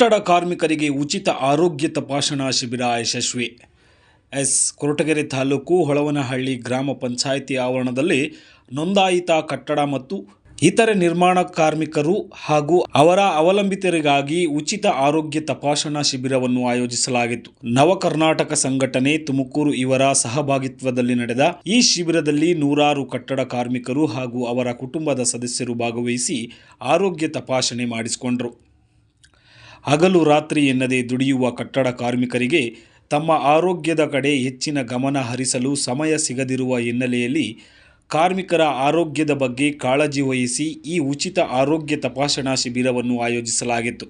ಕಟ್ಟಡ ಕಾರ್ಮಿಕರಿಗೆ ಉಚಿತ ಆರೋಗ್ಯ ತಪಾಸಣಾ ಶಿಬಿರ ಯಶಸ್ವಿ. ಕೊರಟಗೆರೆ ತಾಲೂಕು ಹೊಳವನಹಳ್ಳಿ ಗ್ರಾಮ ಪಂಚಾಯಿತಿ ಆವರಣದಲ್ಲಿ ನೋಂದಾಯಿತ ಕಟ್ಟಡ ಮತ್ತು ಇತರೆ ನಿರ್ಮಾಣ ಕಾರ್ಮಿಕರು ಹಾಗೂ ಅವರ ಅವಲಂಬಿತರಿಗಾಗಿ ಉಚಿತ ಆರೋಗ್ಯ ತಪಾಸಣಾ ಶಿಬಿರವನ್ನು ಆಯೋಜಿಸಲಾಗಿತ್ತು. ನವ ಕರ್ನಾಟಕ ಸಂಘಟನೆ ತುಮಕೂರು ಇವರ ಸಹಭಾಗಿತ್ವದಲ್ಲಿ ನಡೆದ ಈ ಶಿಬಿರದಲ್ಲಿ ನೂರಾರು ಕಟ್ಟಡ ಕಾರ್ಮಿಕರು ಹಾಗೂ ಅವರ ಕುಟುಂಬದ ಸದಸ್ಯರು ಭಾಗವಹಿಸಿ ಆರೋಗ್ಯ ತಪಾಸಣೆ ಮಾಡಿಸಿಕೊಂಡರು. ಹಗಲು ರಾತ್ರಿ ಎನ್ನದೇ ದುಡಿಯುವ ಕಟ್ಟಡ ಕಾರ್ಮಿಕರಿಗೆ ತಮ್ಮ ಆರೋಗ್ಯದ ಕಡೆ ಹೆಚ್ಚಿನ ಗಮನ ಹರಿಸಲು ಸಮಯ ಸಿಗದಿರುವ ಹಿನ್ನೆಲೆಯಲ್ಲಿ ಕಾರ್ಮಿಕರ ಆರೋಗ್ಯದ ಬಗ್ಗೆ ಕಾಳಜಿ ವಹಿಸಿ ಈ ಉಚಿತ ಆರೋಗ್ಯ ತಪಾಸಣಾ ಶಿಬಿರವನ್ನು ಆಯೋಜಿಸಲಾಗಿತ್ತು.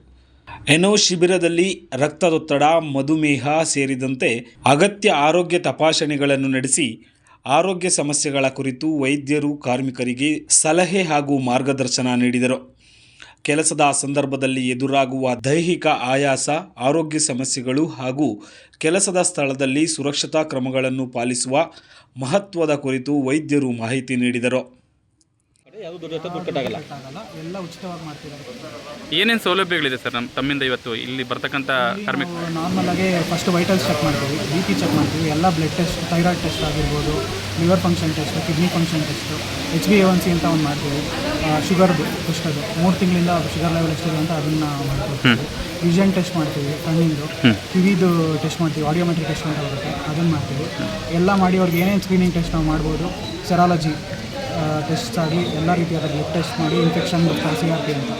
ಶಿಬಿರದಲ್ಲಿ ರಕ್ತದೊತ್ತಡ, ಮಧುಮೇಹ ಸೇರಿದಂತೆ ಅಗತ್ಯ ಆರೋಗ್ಯ ತಪಾಸಣೆಗಳನ್ನು ನಡೆಸಿ ಆರೋಗ್ಯ ಸಮಸ್ಯೆಗಳ ಕುರಿತು ವೈದ್ಯರು ಕಾರ್ಮಿಕರಿಗೆ ಸಲಹೆ ಹಾಗೂ ಮಾರ್ಗದರ್ಶನ ನೀಡಿದರು. ಕೆಲಸದ ಸಂದರ್ಭದಲ್ಲಿ ಎದುರಾಗುವ ದೈಹಿಕ ಆಯಾಸ, ಆರೋಗ್ಯ ಸಮಸ್ಯೆಗಳು ಹಾಗೂ ಕೆಲಸದ ಸ್ಥಳದಲ್ಲಿ ಸುರಕ್ಷತಾ ಕ್ರಮಗಳನ್ನು ಪಾಲಿಸುವ ಮಹತ್ವದ ಕುರಿತು ವೈದ್ಯರು ಮಾಹಿತಿ ನೀಡಿದರು. ಎಲ್ಲ ಉಚಿತವಾಗಿ ಮಾಡ್ತೀವಿ. ಏನೇನು ಸೌಲಭ್ಯಗಳಿದೆ ಸರ್ ತಮ್ಮಿಂದ ಇವತ್ತು ಇಲ್ಲಿ ಬರ್ತಕ್ಕಂಥ ಕಾರ್ಮಿಕರು? ನಾರ್ಮಲ್ ಆಗಿ ಫಸ್ಟ್ ವೈಟಲ್ಸ್ ಚೆಕ್ ಮಾಡ್ತೀವಿ, BP ಚೆಕ್ ಮಾಡ್ತೀವಿ, ಎಲ್ಲ ಬ್ಲಡ್ ಟೆಸ್ಟ್, ಥೈರಾಯ್ಡ್ ಟೆಸ್ಟ್ ಆಗಿರ್ಬೋದು, liver function test, kidney function test, HbA1c ಅಂತ ಒಂದು ಮಾಡ್ತೀವಿ, ಶುಗರ್ ಟೆಸ್ಟ್, ಅದು 3 ತಿಂಗಳಿಂದ ಶುಗರ್ ಲೆವೆಲ್ ಎಷ್ಟಿದೆ ಅಂತ ಅದನ್ನು ಮಾಡ್ತೀವಿ. ವಿಷನ್ ಟೆಸ್ಟ್ ಮಾಡ್ತೀವಿ, ಕಣ್ಣಿಂದು, ಕಿವಿದು ಟೆಸ್ಟ್ ಮಾಡ್ತೀವಿ, ಆಡಿಯೋಮೆಟ್ರಿ ಟೆಸ್ಟ್ ಅಂತ ಬರುತ್ತೆ ಅದನ್ನು ಮಾಡ್ತೀವಿ. ಎಲ್ಲ ಮಾಡಿ ಅವ್ರಿಗೆ ಏನೇನು ಸ್ಕ್ರೀನಿಂಗ್ ಟೆಸ್ಟ್ ನಾವು ಮಾಡ್ಬೋದು, ಸೆರಾಲಜಿ ಟೆಸ್ಟ್ ಆಗಿ ಎಲ್ಲ ರೀತಿಯಾದ ಬ್ಲಡ್ ಟೆಸ್ಟ್ ಮಾಡಿ, ಇನ್ಫೆಕ್ಷನ್ CRP ಅಂತ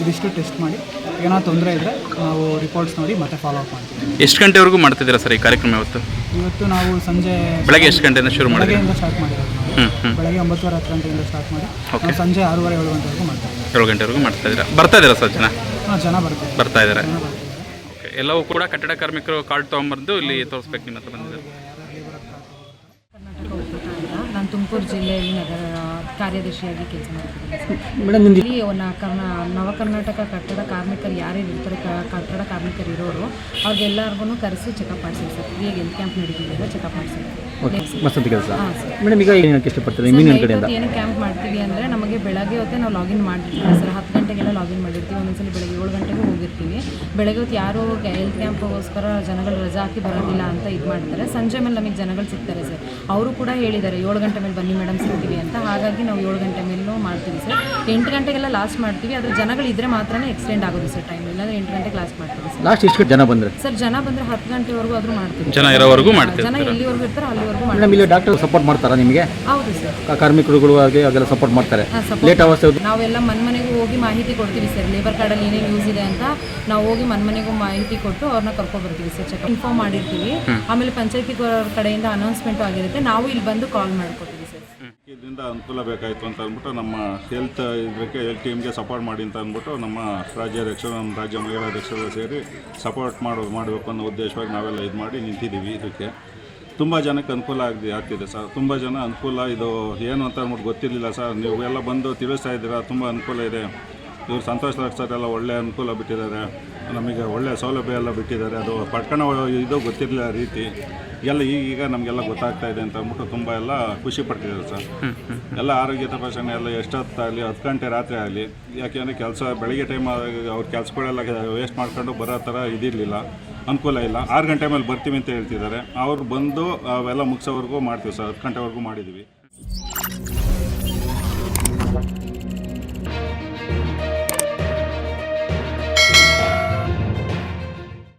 ಇದಿಷ್ಟು ಟೆಸ್ಟ್ ಮಾಡಿ ಏನಾದ್ರು ತೊಂದರೆ ಇದ್ದರೆ ನಾವು ರಿಪೋರ್ಟ್ಸ್ ನೋಡಿ ಮತ್ತೆ ಫಾಲೋ ಅಪ್ ಮಾಡ್ತೀವಿ. ಎಷ್ಟು ಗಂಟೆವರೆಗೂ ಮಾಡ್ತಿದ್ದೀರಾ ಸರ್ ಈ ಕಾರ್ಯಕ್ರಮ? ಇವತ್ತು ನಾವು ಸಂಜೆ ಬೆಳಗ್ಗೆ ಎಷ್ಟು ಗಂಟೆಯಿಂದ ಶುರು ಮಾಡಿ? ಬೆಳಗ್ಗೆಯಿಂದ ಸ್ಟಾರ್ಟ್ ಮಾಡಿರೋದು ನಾವು. ಬೆಳಗ್ಗೆ 9:30-10 ಗಂಟೆಯಿಂದ ಸ್ಟಾರ್ಟ್ ಮಾಡಿ ಸಂಜೆ 6:30-7 ಗಂಟೆವರೆಗೂ ಮಾಡ್ತೀವಿ. 7 ಗಂಟೆವರೆಗೂ ಮಾಡ್ತಾ ಇದ್ದೀರಾ? ಬರ್ತಾ ಇದ್ದೀರಾ ಸರ್ ಜನ? ಜನ ಬರ್ತಾ ಇದ್ದಾರೆ. ಓಕೆ, ಎಲ್ಲವೂ ಕೂಡ ಕಟ್ಟಡ ಕಾರ್ಮಿಕರು ಕಾರ್ಡ್ ತೊಗೊಂಬಂದು ಇಲ್ಲಿ ತೋರಿಸ್ಬೇಕು ನಿಮ್ಮ ಹತ್ರ ಬಂದಿದ್ದಾರೆ. ನಾನು ತುಮಕೂರು ಜಿಲ್ಲೆಯಲ್ಲಿ ನಗರ ಕಾರ್ಯದರ್ಶಿಯಾಗಿ ಕೆಲಸ ಮಾಡ್ತಿದ್ದೀನಿ ಮೇಡಮ್. ಇಲ್ಲಿ ನವ ಕರ್ನಾಟಕ ಕಟ್ಟಡ ಕಾರ್ಮಿಕರು ಯಾರ್ಯಾರು ಇರ್ತಾರೆ, ಕಟ್ಟಡ ಕಾರ್ಮಿಕರು ಇರೋರು ಅವ್ರಿಗೆಲ್ಲರಿಗೂ ಕರೆಸಿ ಚೆಕಪ್ ಮಾಡ್ತೀವಿ ಸರ್. ಈಗ ಹೆಲ್ತ್ ಕ್ಯಾಂಪ್ ನಡೀತಿದೆ, ಚೆಕಪ್ ಮಾಡ್ತೀವಿ ಕೆಲಸ. ಮೇಡಮ್ ಈಗ ಏನಕ್ಕೆ ಇಷ್ಟಪಡ್ತಾರೆ ಏನು ಕ್ಯಾಂಪ್ ಮಾಡ್ತೀವಿ ಅಂದರೆ ನಮಗೆ ಬೆಳಗ್ಗೆ ಹೊತ್ತೆ ನಾವು ಲಾಗಿನ್ ಮಾಡಿರ್ತೀವಿ ಸರ್. 10 ಗಂಟೆಗೆಲ್ಲ ಲಾಗಿನ್ ಮಾಡಿರ್ತೀವಿ. ಒಂದೊಂದ್ಸಲಿ ಬೆಳಗ್ಗೆ 7 ಗಂಟೆಗೂ ಹೋಗಿರ್ತೀವಿ. ಬೆಳಗ್ಗೆ ಹೊತ್ತು ಯಾರು ಹೆಲ್ತ್ ಕ್ಯಾಂಪ್ಗೋಸ್ಕರ ಜನಗಳು ರಜಾ ಹಾಕಿ ಬರೋದಿಲ್ಲ ಅಂತ ಇದು ಮಾಡ್ತಾರೆ. ಸಂಜೆ ಮೇಲೆ ನಮಗೆ ಜನಗಳು ಸಿಗ್ತಾರೆ ಸರ್. ಅವರು ಕೂಡ ಹೇಳಿದ್ದಾರೆ 7 ಗಂಟೆ ಮೇಲೆ ಬನ್ನಿ ಮೇಡಮ್ ಸಿಗ್ತೀವಿ ಅಂತ. ಹಾಗಾಗಿ ನಾವು 7 ಗಂಟೆ ಮೇಲೂ ಮಾಡ್ತೀವಿ ಸರ್. 8 ಗಂಟೆಗೆಲ್ಲ ಲಾಸ್ಟ್ ಮಾಡ್ತೀವಿ. ಆದರೆ ಜನಗಳು ಇದ್ರೆ ಮಾತ್ರ ಎಕ್ಸ್ಟೆಂಡ್ ಆಗೋದು ಸರ್ ಟೈಮ್. ಇಲ್ಲಾಂದ್ರೆ 8 ಗಂಟೆಗೆ ಲಾಸ್ಟ್ ಮಾಡ್ತೀವಿ ಸರ್. ಲಾಸ್ಟ್ ಎಷ್ಟು ಜನ ಬಂದರೆ ಸರ್? ಜನ ಬಂದರೆ 10 ಗಂಟೆವರೆಗೂ ಆದರೂ ಮಾಡ್ತೀವಿ. ಜನ ಇರೋವರೆಗೂ ಮಾಡ್ತೀವಿ. ಜನ ಎಲ್ಲಿವರೆಗೂ ಇರ್ತಾರೆ ಅಲ್ಲಿವರೆಗೂ ಮಾಡ್ತೀವಿ. ಇಲ್ಲಿ ಡಾಕ್ಟರ್ ಸಪೋರ್ಟ್ ಮಾಡ್ತಾರಾ ನಿಮಗೆ? ಹೌದು ಸರ್. ಕಾರ್ಮಿಕರುಗಳು ಅದೆಲ್ಲ ಸಪೋರ್ಟ್ ಮಾಡ್ತಾರೆ. ಲೇಟ್ ಅವಸ್ಥೆ ನಾವೆಲ್ಲ ಮನೆಗೂ ಹೋಗಿ ಮಾಹಿತಿ ಕೊಡ್ತೀವಿ ಸರ್. ಲೇಬರ್ ಕಾರ್ಡಲ್ಲಿ ಏನೇನು ಯೂಸ್ ಇದೆ ಅಂತ ನಾವು ಹೋಗಿ ಮನೆಗೂ ಮಾಹಿತಿ ಕೊಟ್ಟು ಅವ್ರನ್ನ ಕರ್ಕೊಬರ್ತೀವಿ ಸರ್. ಚೆಕ್ ಇನ್ಫಾರ್ಮ್ ಮಾಡಿರ್ತೀವಿ. ಆಮೇಲೆ ಪಂಚಾಯತಿ ಕಡೆಯಿಂದ ಅನೌನ್ಸ್ಮೆಂಟು ಆಗಿರುತ್ತೆ. ನಾವು ಇಲ್ಲಿ ಬಂದು ಕಾಲ್ ಮಾಡ್ಕೊತೀವಿ ಸರ್. ಇದರಿಂದ ಅನುಕೂಲ ಬೇಕಾಯಿತು ಅಂತ ಅಂದ್ಬಿಟ್ಟು ನಮ್ಮ ಹೆಲ್ತ್ ಇದಕ್ಕೆ ಹೆಲ್ತ್ ಟೀಮ್ಗೆ ಸಪೋರ್ಟ್ ಮಾಡಿ ಅಂತ ಅಂದ್ಬಿಟ್ಟು ನಮ್ಮ ರಾಜ್ಯಾಧ್ಯಕ್ಷರು, ನಮ್ಮ ರಾಜ್ಯ ಮಹಿಳಾಧ್ಯಕ್ಷರು ಸೇರಿ ಸಪೋರ್ಟ್ ಮಾಡಬೇಕು ಅನ್ನೋ ಉದ್ದೇಶವಾಗಿ ನಾವೆಲ್ಲ ಇದು ಮಾಡಿ ನಿಂತಿದ್ದೀವಿ. ಇದಕ್ಕೆ ತುಂಬ ಜನಕ್ಕೆ ಅನುಕೂಲ ಆಗ್ತಿದೆ ಸರ್. ತುಂಬ ಜನ ಅನುಕೂಲ ಇದು ಏನು ಅಂತ ಅಂದ್ಬಿಟ್ಟು ಗೊತ್ತಿರಲಿಲ್ಲ ಸರ್. ನೀವು ಎಲ್ಲ ಬಂದು ತಿಳಿಸ್ತಾ ಇದ್ದೀರಾ, ತುಂಬ ಅನುಕೂಲ ಇದೆ. ಇವರು ಸಂತೋಷ್ ಸರ್ ಎಲ್ಲ ಒಳ್ಳೆ ಅನುಕೂಲ ಬಿಟ್ಟಿದ್ದಾರೆ, ನಮಗೆ ಒಳ್ಳೆಯ ಸೌಲಭ್ಯ ಎಲ್ಲ ಬಿಟ್ಟಿದ್ದಾರೆ. ಅದು ಪಡ್ಕಣ ಇದು ಗೊತ್ತಿರಲಿಲ್ಲ ರೀತಿ ಎಲ್ಲ ಈಗ ನಮಗೆಲ್ಲ ಗೊತ್ತಾಗ್ತಾ ಇದೆ ಅಂತ ಅಂದ್ಬಿಟ್ಟು ತುಂಬ ಎಲ್ಲ ಖುಷಿ ಪಡ್ತಿದ್ದಾರೆ ಸರ್. ಎಲ್ಲ ಆರೋಗ್ಯ ತಪಾಸಣೆ ಎಲ್ಲ ಎಷ್ಟೊತ್ತಾಗಲಿ 10 ಗಂಟೆ ರಾತ್ರಿ ಆಗಲಿ, ಯಾಕೆಂದರೆ ಕೆಲಸ ಬೆಳಗ್ಗೆ ಟೈಮ್ ಅವ್ರ ಕೆಲಸಗಳೆಲ್ಲ ವೇಸ್ಟ್ ಮಾಡ್ಕೊಂಡು ಬರೋ ಥರ ಇದಿರಲಿಲ್ಲ, ಅನುಕೂಲ ಇಲ್ಲ. 6 ಗಂಟೆ ಮೇಲೆ ಬರ್ತೀವಿ ಅಂತ ಹೇಳ್ತಿದ್ದಾರೆ. ಅವ್ರು ಬಂದು ಅವೆಲ್ಲ ಮುಗಿಸೋವರೆಗೂ ಮಾಡ್ತೀವಿ ಸರ್. 10 ಗಂಟೆವರೆಗೂ ಮಾಡಿದ್ದೀವಿ.